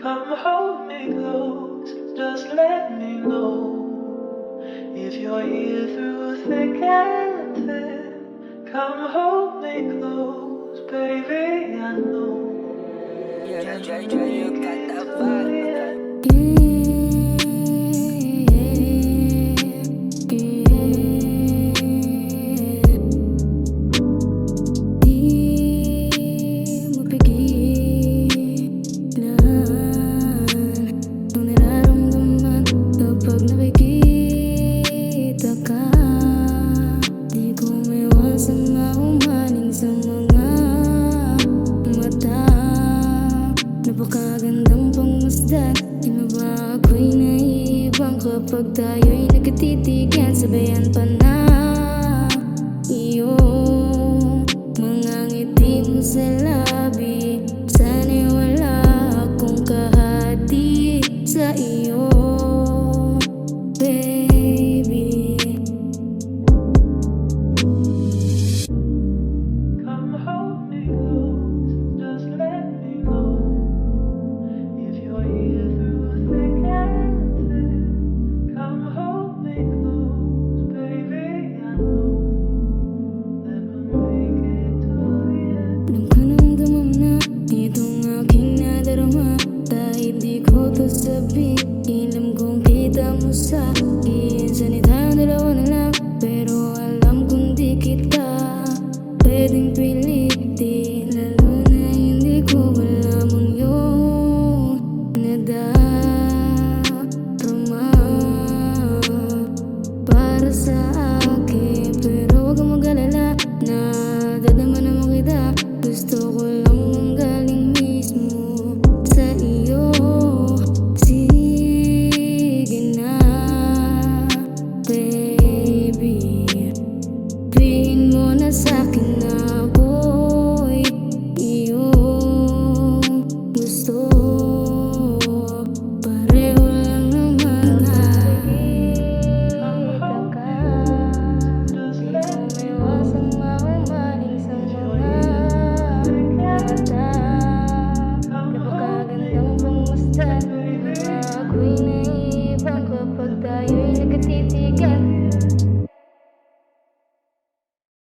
Come hold me close, just let me know if you're here through thick and thin. Come hold me close, baby, I know. You got that vibe. Napakagandang pangmasdan. Di ba ba ako'y naiibang kapag tayo'y nagkatitigan? Sabayan pa na iyong mga ngiti mo sa labi. Sana'y wala akong kahati sa iyo, baby. Come hold me close, just let me know if you're here through thick and thin. Come hold me close, baby, I know that we'll make it to the end. Alam ko naman na itong aking nadarama. Kahit di ko to sabihin, alam kong kita mo sa akin. Sanitang dalawa na lang, pero alam kong di kita pwedeng pilitin. Lalo na hindi ko alam ang iyong nadarama para sa akin. Pero huwag kang mag-alala, nadadama naman kita. Gusto ko lang ang galing mismo sa iyo. Sige na, baby, sabihin mo na sa